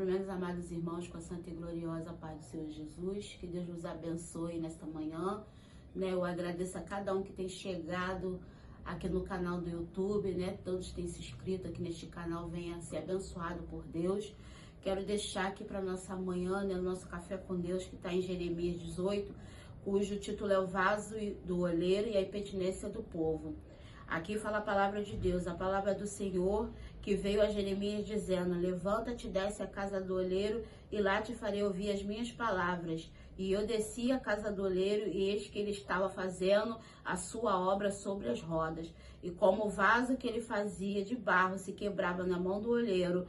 meus amados irmãos, com a santa e gloriosa paz do Senhor Jesus. Que Deus nos abençoe nesta manhã. Eu agradeço a cada um que tem chegado aqui no canal do YouTube, Todos têm se inscrito aqui neste canal, venha ser abençoado por Deus. Quero deixar aqui para nossa manhã, o nosso café com Deus, que está em Jeremias 18, cujo título é o vaso do oleiro e a impertinência do povo. Aqui fala a palavra de Deus, a palavra do Senhor, que veio a Jeremias dizendo: levanta-te, desce à casa do oleiro, e lá te farei ouvir as minhas palavras. E eu desci à casa do oleiro, e eis que ele estava fazendo a sua obra sobre as rodas. E como o vaso que ele fazia de barro se quebrava na mão do oleiro,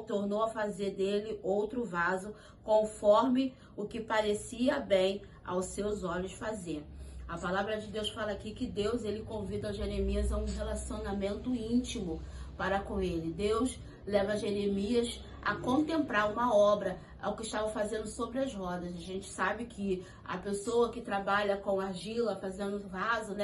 tornou a fazer dele outro vaso, conforme o que parecia bem aos seus olhos fazer. A palavra de Deus fala aqui que Deus, ele convida Jeremias a um relacionamento íntimo para com ele. Deus leva Jeremias a contemplar uma obra, ao que estava fazendo sobre as rodas. A gente sabe que a pessoa que trabalha com argila, fazendo vaso,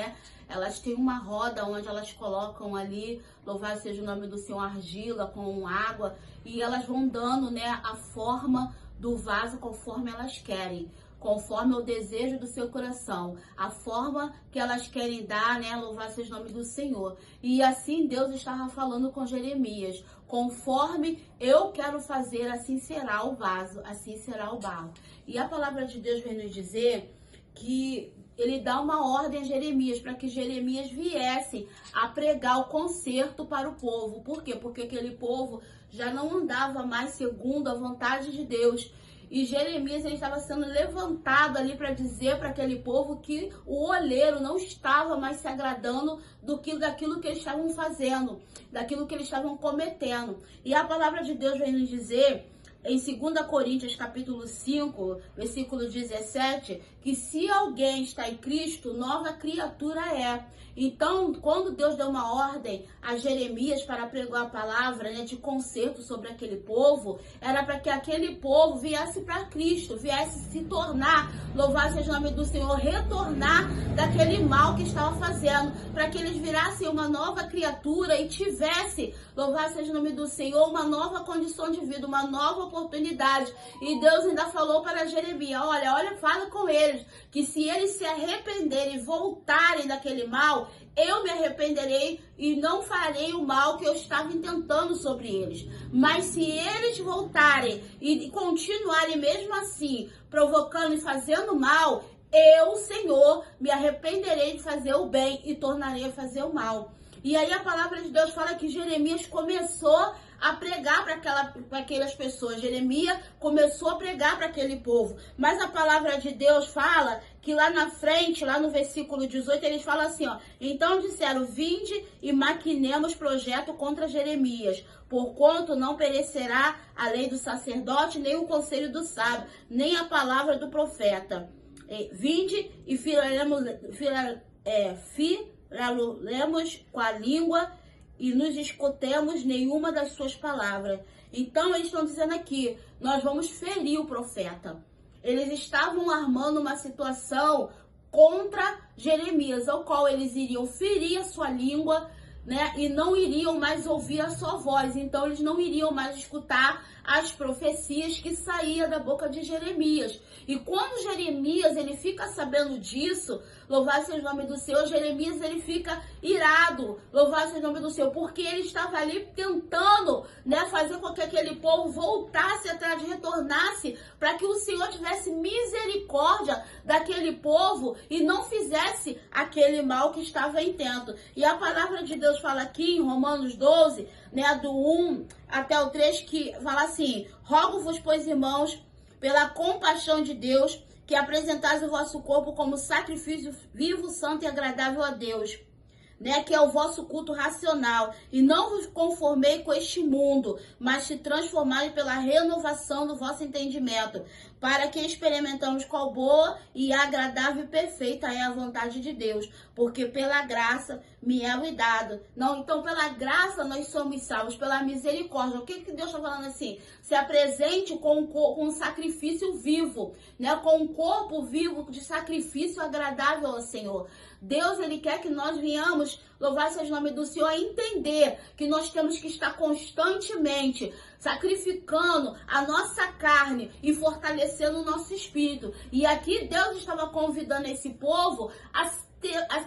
elas têm uma roda onde elas colocam ali, louvado seja o nome do Senhor, argila com água, e elas vão dando, a forma do vaso conforme elas querem, conforme o desejo do seu coração, a forma que elas querem dar, louvado seja o nome do Senhor. E assim Deus estava falando com Jeremias: conforme eu quero fazer, assim será o vaso, assim será o barro. E a palavra de Deus vem nos dizer que ele dá uma ordem a Jeremias, para que Jeremias viesse a pregar o conserto para o povo. Por quê? Porque aquele povo já não andava mais segundo a vontade de Deus. E Jeremias, ele estava sendo levantado ali para dizer para aquele povo que o oleiro não estava mais se agradando daquilo que eles estavam fazendo, daquilo que eles estavam cometendo. E a palavra de Deus vem nos dizer, em 2 Coríntios capítulo 5, versículo 17, que se alguém está em Cristo, nova criatura é. Então, quando Deus deu uma ordem a Jeremias para pregar a palavra, de conserto sobre aquele povo, era para que aquele povo viesse para Cristo, viesse se tornar, louvado seja o nome do Senhor, retornar daquele mal que estava fazendo, para que eles virassem uma nova criatura e tivesse, louvado seja o nome do Senhor, uma nova condição de vida, uma nova oportunidade. E Deus ainda falou para Jeremias: olha, fala com eles, que se eles se arrependerem e voltarem daquele mal, eu me arrependerei e não farei o mal que eu estava intentando sobre eles. Mas se eles voltarem e continuarem mesmo assim, provocando e fazendo mal, eu, Senhor, me arrependerei de fazer o bem e tornarei a fazer o mal. E aí a palavra de Deus fala que Jeremias começou a pregar para aquelas pessoas. Jeremias começou a pregar para aquele povo. Mas a palavra de Deus fala que lá na frente, lá no versículo 18, eles falam assim, então disseram: vinde e maquinemos projeto contra Jeremias, porquanto não perecerá a lei do sacerdote, nem o conselho do sábio, nem a palavra do profeta. Vinde e filaremos com a língua e nos escutemos nenhuma das suas palavras. Então eles estão dizendo aqui: nós vamos ferir o profeta. Eles estavam armando uma situação contra Jeremias, ao qual eles iriam ferir a sua língua, e não iriam mais ouvir a sua voz. Então eles não iriam mais escutar as profecias que saíam da boca de Jeremias. E quando Jeremias, ele fica sabendo disso, louvado seja o nome do Senhor, Jeremias, ele fica irado, louvado seja o nome do Senhor, porque ele estava ali tentando, fazer com que aquele povo voltasse atrás, retornasse, para que o Senhor tivesse misericórdia daquele povo e não fizesse aquele mal que estava intento. E a palavra de Deus fala aqui em Romanos 12, do 1 até o 3, que fala assim: rogo-vos, pois, irmãos, pela compaixão de Deus, que apresentais o vosso corpo como sacrifício vivo, santo e agradável a Deus, que é o vosso culto racional. E não vos conformei com este mundo, mas se transformai pela renovação do vosso entendimento, para que experimentamos qual boa e agradável e perfeita é a vontade de Deus, porque pela graça me é dado. Não, então pela graça nós somos salvos, pela misericórdia. O que Deus está falando assim? Se apresente com um sacrifício vivo, né? Com um corpo vivo de sacrifício agradável ao Senhor. Deus, Ele quer que nós venhamos, louvar seja o nome do Senhor, entender que nós temos que estar constantemente sacrificando a nossa carne e fortalecendo o nosso espírito. E aqui Deus estava convidando esse povo a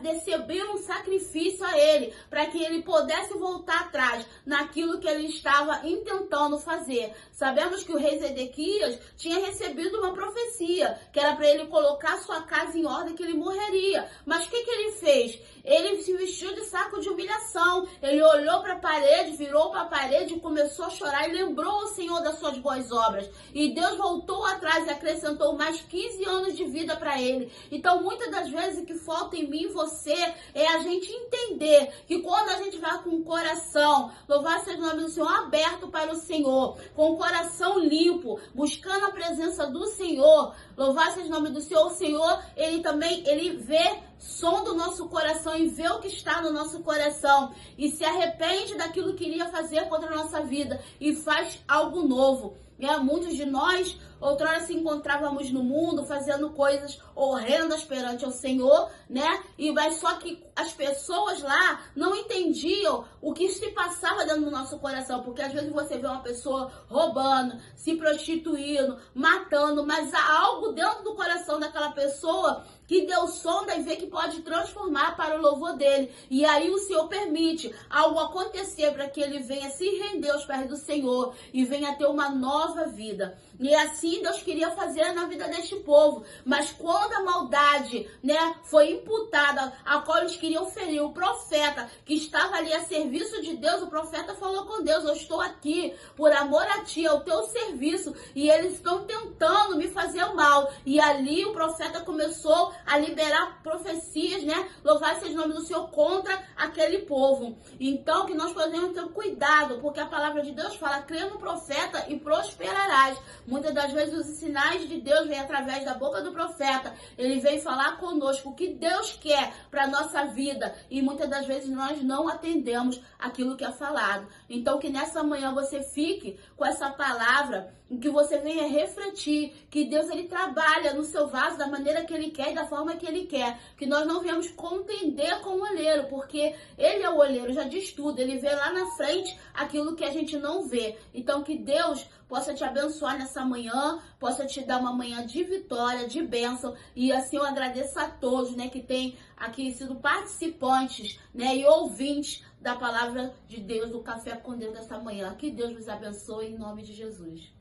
receber um sacrifício a ele, para que ele pudesse voltar atrás naquilo que ele estava intentando fazer. Sabemos que o rei Zedequias tinha recebido uma profecia, que era para ele colocar sua casa em ordem, que ele morreria. Mas o que ele fez? Ele se vestiu de saco de humilhação, ele olhou para a parede, virou para a parede e começou a chorar e lembrou o Senhor das suas boas obras. E Deus voltou atrás e acrescentou mais 15 anos de vida para ele. Então, muitas das vezes que falta em mim e você é a gente entender que quando a gente vai com o coração, louvar seja o nome do Senhor, aberto para o Senhor, com o coração limpo, buscando a presença do Senhor, louvar seja o nome do Senhor, o Senhor, ele vê som do nosso coração e vê o que está no nosso coração e se arrepende daquilo que iria fazer contra a nossa vida e faz algo novo. Muitos de nós, outrora se encontrávamos no mundo fazendo coisas horrendas perante o Senhor, né? Mas só que as pessoas lá não entendiam o que se passava dentro do nosso coração, porque às vezes você vê uma pessoa roubando, se prostituindo, matando, mas há algo dentro do coração daquela pessoa que Deus sonda e vê que pode transformar para o louvor dele. E aí o Senhor permite algo acontecer para que ele venha se render aos pés do Senhor e venha ter uma nova vida. E assim Deus queria fazer na vida deste povo. Mas quando a maldade, né, foi imputada, a qual eles queriam ferir o profeta que estava ali a serviço de Deus, o profeta falou com Deus: eu estou aqui por amor a ti, ao teu serviço, e eles estão tentando me fazer mal. E ali o profeta começou a liberar profecias, né? Louvado seja o nome do Senhor, contra aquele povo. Então que nós podemos ter cuidado, porque a palavra de Deus fala: crê no profeta e prosperarás. Muitas das vezes os sinais de Deus vêm através da boca do profeta. Ele vem falar conosco o que Deus quer para a nossa vida. E muitas das vezes nós não atendemos aquilo que é falado. Então que nessa manhã você fique com essa palavra, em que você venha refletir que Deus, ele trabalha no seu vaso da maneira que ele quer e da forma que ele quer. Que nós não venhamos contender com o olheiro, porque ele é o olheiro, já diz tudo. Ele vê lá na frente aquilo que a gente não vê. Então que Deus possa te abençoar nessa manhã, possa te dar uma manhã de vitória, de bênção. E assim eu agradeço a todos, né, que têm aqui sido participantes, né, e ouvintes da palavra de Deus, do Café com Deus dessa manhã. Que Deus nos abençoe em nome de Jesus.